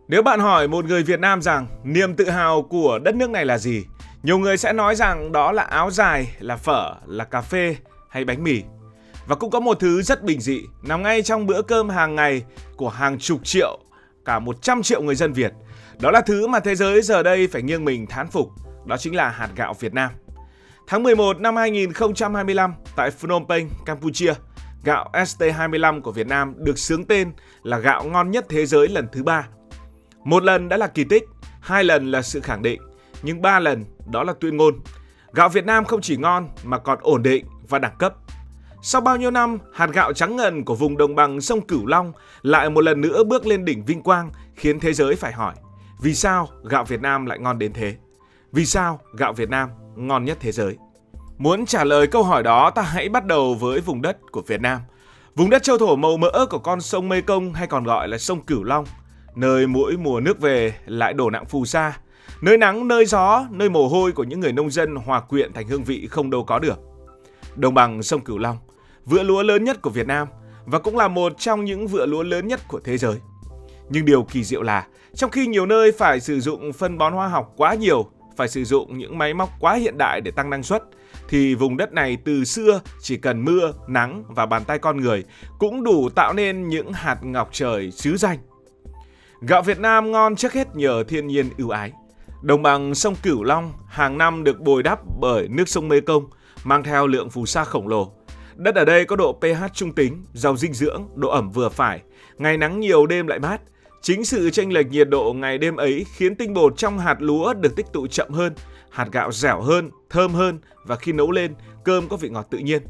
Nếu bạn hỏi một người Việt Nam rằng niềm tự hào của đất nước này là gì, nhiều người sẽ nói rằng đó là áo dài, là phở, là cà phê hay bánh mì. Và cũng có một thứ rất bình dị nằm ngay trong bữa cơm hàng ngày của hàng chục triệu, cả 100 triệu người dân Việt. Đó là thứ mà thế giới giờ đây phải nghiêng mình thán phục, đó chính là hạt gạo Việt Nam. Tháng 11 năm 2025 tại Phnom Penh, Campuchia, gạo ST25 của Việt Nam được xướng tên là gạo ngon nhất thế giới lần thứ 3. Một lần đã là kỳ tích, 2 lần là sự khẳng định, nhưng 3 lần đó là tuyên ngôn. Gạo Việt Nam không chỉ ngon mà còn ổn định và đẳng cấp. Sau bao nhiêu năm, hạt gạo trắng ngần của vùng đồng bằng sông Cửu Long lại một lần nữa bước lên đỉnh vinh quang, khiến thế giới phải hỏi: vì sao gạo Việt Nam lại ngon đến thế? Vì sao gạo Việt Nam ngon nhất thế giới? Muốn trả lời câu hỏi đó, ta hãy bắt đầu với vùng đất của Việt Nam. Vùng đất châu thổ màu mỡ của con sông Mekong hay còn gọi là sông Cửu Long, nơi mỗi mùa nước về lại đổ nặng phù sa, nơi nắng, nơi gió, nơi mồ hôi của những người nông dân hòa quyện thành hương vị không đâu có được. Đồng bằng sông Cửu Long, vựa lúa lớn nhất của Việt Nam và cũng là một trong những vựa lúa lớn nhất của thế giới. Nhưng điều kỳ diệu là, trong khi nhiều nơi phải sử dụng phân bón hóa học quá nhiều, phải sử dụng những máy móc quá hiện đại để tăng năng suất, thì vùng đất này từ xưa chỉ cần mưa, nắng và bàn tay con người cũng đủ tạo nên những hạt ngọc trời xứ danh. Gạo Việt Nam ngon trước hết nhờ thiên nhiên ưu ái. Đồng bằng sông Cửu Long hàng năm được bồi đắp bởi nước sông Mekong, mang theo lượng phù sa khổng lồ. Đất ở đây có độ pH trung tính, giàu dinh dưỡng, độ ẩm vừa phải, ngày nắng nhiều đêm lại mát. Chính sự chênh lệch nhiệt độ ngày đêm ấy khiến tinh bột trong hạt lúa được tích tụ chậm hơn, hạt gạo dẻo hơn, thơm hơn và khi nấu lên, cơm có vị ngọt tự nhiên.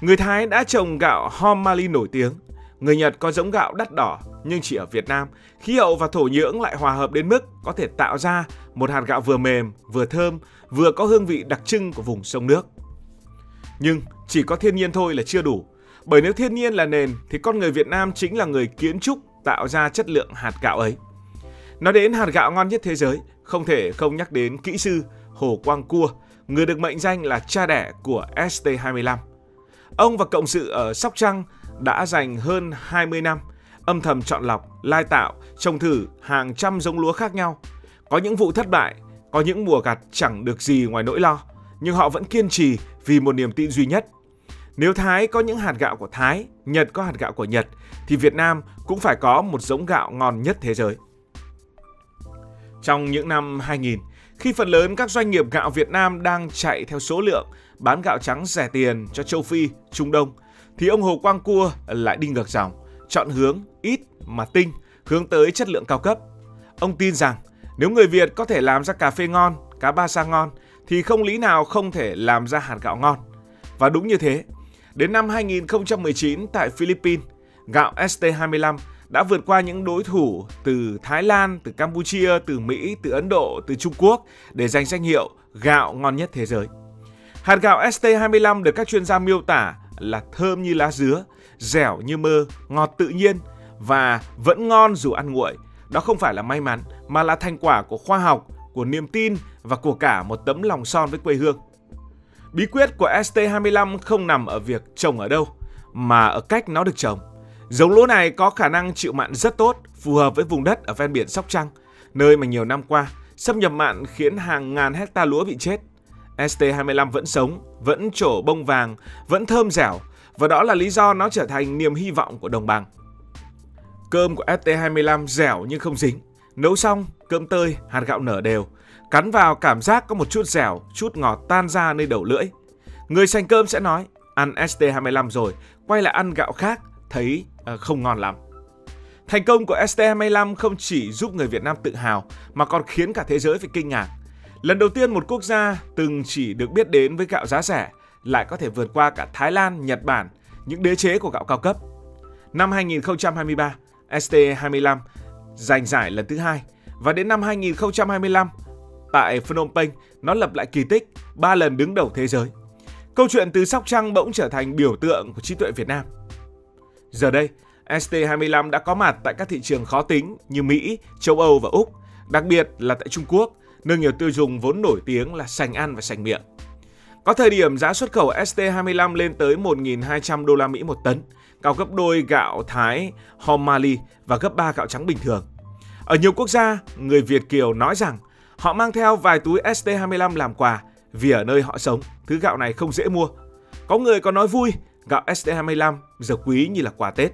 Người Thái đã trồng gạo Homali nổi tiếng. Người Nhật có giống gạo đắt đỏ, nhưng chỉ ở Việt Nam, khí hậu và thổ nhưỡng lại hòa hợp đến mức có thể tạo ra một hạt gạo vừa mềm, vừa thơm, vừa có hương vị đặc trưng của vùng sông nước. Nhưng chỉ có thiên nhiên thôi là chưa đủ, bởi nếu thiên nhiên là nền thì con người Việt Nam chính là người kiến trúc tạo ra chất lượng hạt gạo ấy. Nói đến hạt gạo ngon nhất thế giới, không thể không nhắc đến kỹ sư Hồ Quang Cua, người được mệnh danh là cha đẻ của ST25. Ông và cộng sự ở Sóc Trăng đã dành hơn 20 năm âm thầm chọn lọc, lai tạo, trồng thử hàng trăm giống lúa khác nhau. Có những vụ thất bại, có những mùa gặt chẳng được gì ngoài nỗi lo, nhưng họ vẫn kiên trì vì một niềm tin duy nhất. Nếu Thái có những hạt gạo của Thái, Nhật có hạt gạo của Nhật, thì Việt Nam cũng phải có một giống gạo ngon nhất thế giới. Trong những năm 2000, khi phần lớn các doanh nghiệp gạo Việt Nam đang chạy theo số lượng, bán gạo trắng rẻ tiền cho châu Phi, Trung Đông, thì ông Hồ Quang Cua lại đi ngược dòng, chọn hướng ít mà tinh, hướng tới chất lượng cao cấp. Ông tin rằng nếu người Việt có thể làm ra cà phê ngon, cá ba sa ngon, thì không lý nào không thể làm ra hạt gạo ngon. Và đúng như thế, đến năm 2019 tại Philippines, gạo ST25 đã vượt qua những đối thủ từ Thái Lan, từ Campuchia, từ Mỹ, từ Ấn Độ, từ Trung Quốc để giành danh hiệu gạo ngon nhất thế giới. Hạt gạo ST25 được các chuyên gia miêu tả là thơm như lá dứa, dẻo như mơ, ngọt tự nhiên và vẫn ngon dù ăn nguội. Đó không phải là may mắn mà là thành quả của khoa học, của niềm tin và của cả một tấm lòng son với quê hương. Bí quyết của ST25 không nằm ở việc trồng ở đâu, mà ở cách nó được trồng. Giống lúa này có khả năng chịu mặn rất tốt, phù hợp với vùng đất ở ven biển Sóc Trăng, nơi mà nhiều năm qua, xâm nhập mặn khiến hàng ngàn hecta lúa bị chết. ST25 vẫn sống, vẫn trổ bông vàng, vẫn thơm dẻo, và đó là lý do nó trở thành niềm hy vọng của đồng bằng. Cơm của ST25 dẻo nhưng không dính. Nấu xong, cơm tơi, hạt gạo nở đều. Cắn vào cảm giác có một chút dẻo, chút ngọt tan ra nơi đầu lưỡi. Người sành cơm sẽ nói, ăn ST25 rồi, quay lại ăn gạo khác, thấy không ngon lắm. Thành công của ST25 không chỉ giúp người Việt Nam tự hào, mà còn khiến cả thế giới phải kinh ngạc. Lần đầu tiên một quốc gia từng chỉ được biết đến với gạo giá rẻ lại có thể vượt qua cả Thái Lan, Nhật Bản, những đế chế của gạo cao cấp. Năm 2023, ST25 giành giải lần thứ 2 và đến năm 2025, tại Phnom Penh, nó lập lại kỳ tích 3 lần đứng đầu thế giới. Câu chuyện từ Sóc Trăng bỗng trở thành biểu tượng của trí tuệ Việt Nam. Giờ đây, ST25 đã có mặt tại các thị trường khó tính như Mỹ, châu Âu và Úc, đặc biệt là tại Trung Quốc, nơi nhiều tiêu dùng vốn nổi tiếng là sành ăn và sành miệng. Có thời điểm giá xuất khẩu ST25 lên tới 1.200 đô la Mỹ một tấn, cao gấp đôi gạo Thái Homali và gấp 3 gạo trắng bình thường. Ở nhiều quốc gia, người Việt kiều nói rằng họ mang theo vài túi ST25 làm quà vì ở nơi họ sống, thứ gạo này không dễ mua. Có người còn nói vui, gạo ST25 giờ quý như là quà Tết.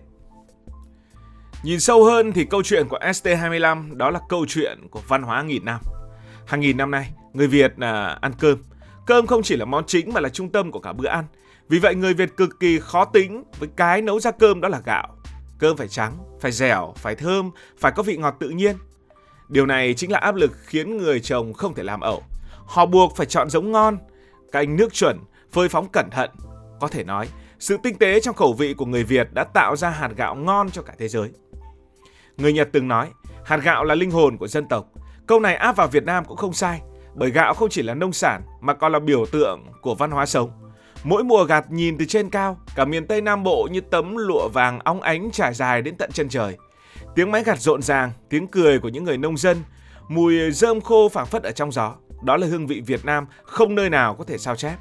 Nhìn sâu hơn thì câu chuyện của ST25 đó là câu chuyện của văn hóa nghìn năm. Hàng nghìn năm nay, người Việt ăn cơm. Cơm không chỉ là món chính mà là trung tâm của cả bữa ăn. Vì vậy người Việt cực kỳ khó tính với cái nấu ra cơm đó là gạo. Cơm phải trắng, phải dẻo, phải thơm, phải có vị ngọt tự nhiên. Điều này chính là áp lực khiến người trồng không thể làm ẩu. Họ buộc phải chọn giống ngon, canh nước chuẩn, phơi phóng cẩn thận. Có thể nói, sự tinh tế trong khẩu vị của người Việt đã tạo ra hạt gạo ngon cho cả thế giới. Người Nhật từng nói, hạt gạo là linh hồn của dân tộc. Câu này áp vào Việt Nam cũng không sai, bởi gạo không chỉ là nông sản mà còn là biểu tượng của văn hóa sống. Mỗi mùa gặt nhìn từ trên cao, cả miền Tây Nam Bộ như tấm lụa vàng óng ánh trải dài đến tận chân trời. Tiếng máy gặt rộn ràng, tiếng cười của những người nông dân, mùi rơm khô phảng phất ở trong gió. Đó là hương vị Việt Nam không nơi nào có thể sao chép.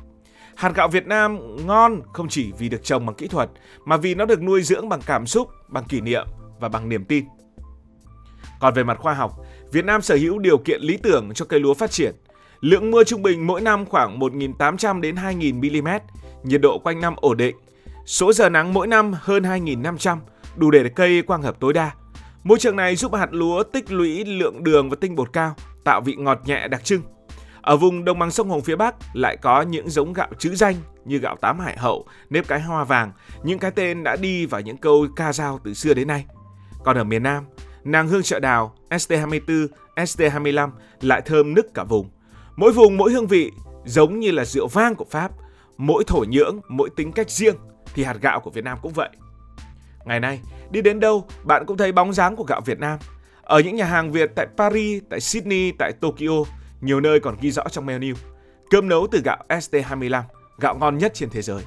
Hạt gạo Việt Nam ngon không chỉ vì được trồng bằng kỹ thuật, mà vì nó được nuôi dưỡng bằng cảm xúc, bằng kỷ niệm và bằng niềm tin. Còn về mặt khoa học, Việt Nam sở hữu điều kiện lý tưởng cho cây lúa phát triển. Lượng mưa trung bình mỗi năm khoảng 1.800 đến 2.000 mm, nhiệt độ quanh năm ổn định. Số giờ nắng mỗi năm hơn 2.500, đủ để cây quang hợp tối đa. Môi trường này giúp hạt lúa tích lũy lượng đường và tinh bột cao, tạo vị ngọt nhẹ đặc trưng. Ở vùng đồng bằng sông Hồng phía Bắc lại có những giống gạo trữ danh như gạo Tám Hải Hậu, nếp cái hoa vàng, những cái tên đã đi vào những câu ca dao từ xưa đến nay. Còn ở miền Nam, nàng hương chợ đào, ST24, ST25 lại thơm nức cả vùng. Mỗi vùng mỗi hương vị, giống như là rượu vang của Pháp, mỗi thổ nhưỡng, mỗi tính cách riêng, thì hạt gạo của Việt Nam cũng vậy. Ngày nay, đi đến đâu, bạn cũng thấy bóng dáng của gạo Việt Nam. Ở những nhà hàng Việt tại Paris, tại Sydney, tại Tokyo, nhiều nơi còn ghi rõ trong menu: cơm nấu từ gạo ST25, gạo ngon nhất trên thế giới.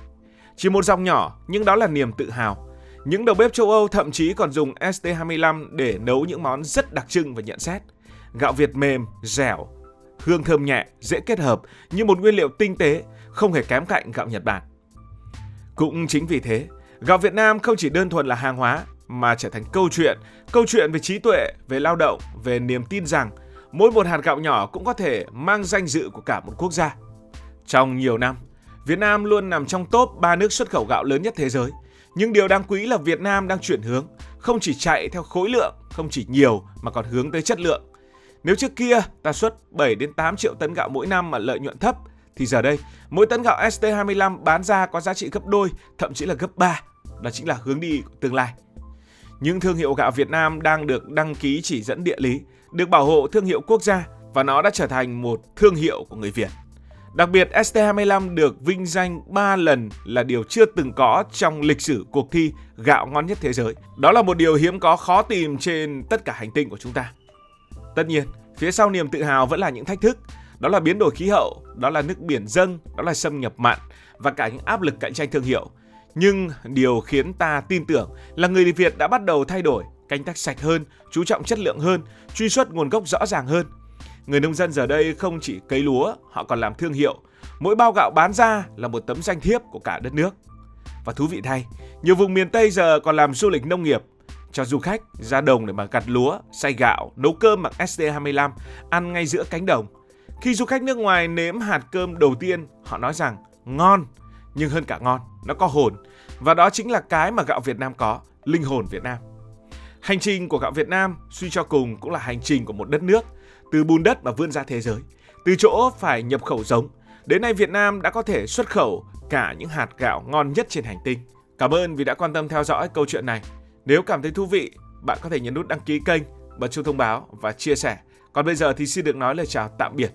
Chỉ một dòng nhỏ, nhưng đó là niềm tự hào. Những đầu bếp châu Âu thậm chí còn dùng ST25 để nấu những món rất đặc trưng và nhận xét. Gạo Việt mềm, dẻo, hương thơm nhẹ, dễ kết hợp như một nguyên liệu tinh tế, không hề kém cạnh gạo Nhật Bản. Cũng chính vì thế, gạo Việt Nam không chỉ đơn thuần là hàng hóa mà trở thành câu chuyện về trí tuệ, về lao động, về niềm tin rằng mỗi một hạt gạo nhỏ cũng có thể mang danh dự của cả một quốc gia. Trong nhiều năm, Việt Nam luôn nằm trong top 3 nước xuất khẩu gạo lớn nhất thế giới. Nhưng điều đáng quý là Việt Nam đang chuyển hướng, không chỉ chạy theo khối lượng, không chỉ nhiều mà còn hướng tới chất lượng. Nếu trước kia ta xuất 7 đến 8 triệu tấn gạo mỗi năm mà lợi nhuận thấp, thì giờ đây mỗi tấn gạo ST25 bán ra có giá trị gấp đôi, thậm chí là gấp 3. Đó chính là hướng đi của tương lai. Những thương hiệu gạo Việt Nam đang được đăng ký chỉ dẫn địa lý, được bảo hộ thương hiệu quốc gia và nó đã trở thành một thương hiệu của người Việt. Đặc biệt, ST25 được vinh danh 3 lần là điều chưa từng có trong lịch sử cuộc thi gạo ngon nhất thế giới. Đó là một điều hiếm có, khó tìm trên tất cả hành tinh của chúng ta. Tất nhiên, phía sau niềm tự hào vẫn là những thách thức. Đó là biến đổi khí hậu, đó là nước biển dâng, đó là xâm nhập mặn và cả những áp lực cạnh tranh thương hiệu. Nhưng điều khiến ta tin tưởng là người Việt đã bắt đầu thay đổi, canh tác sạch hơn, chú trọng chất lượng hơn, truy xuất nguồn gốc rõ ràng hơn. Người nông dân giờ đây không chỉ cấy lúa, họ còn làm thương hiệu. Mỗi bao gạo bán ra là một tấm danh thiếp của cả đất nước. Và thú vị thay, nhiều vùng miền Tây giờ còn làm du lịch nông nghiệp, cho du khách ra đồng để mà gặt lúa, xay gạo, nấu cơm bằng ST25, ăn ngay giữa cánh đồng. Khi du khách nước ngoài nếm hạt cơm đầu tiên, họ nói rằng ngon, nhưng hơn cả ngon, nó có hồn. Và đó chính là cái mà gạo Việt Nam có, linh hồn Việt Nam. Hành trình của gạo Việt Nam suy cho cùng cũng là hành trình của một đất nước, từ bùn đất mà vươn ra thế giới, từ chỗ phải nhập khẩu giống. Đến nay Việt Nam đã có thể xuất khẩu cả những hạt gạo ngon nhất trên hành tinh. Cảm ơn vì đã quan tâm theo dõi câu chuyện này. Nếu cảm thấy thú vị, bạn có thể nhấn nút đăng ký kênh, bật chuông thông báo và chia sẻ. Còn bây giờ thì xin được nói lời chào tạm biệt.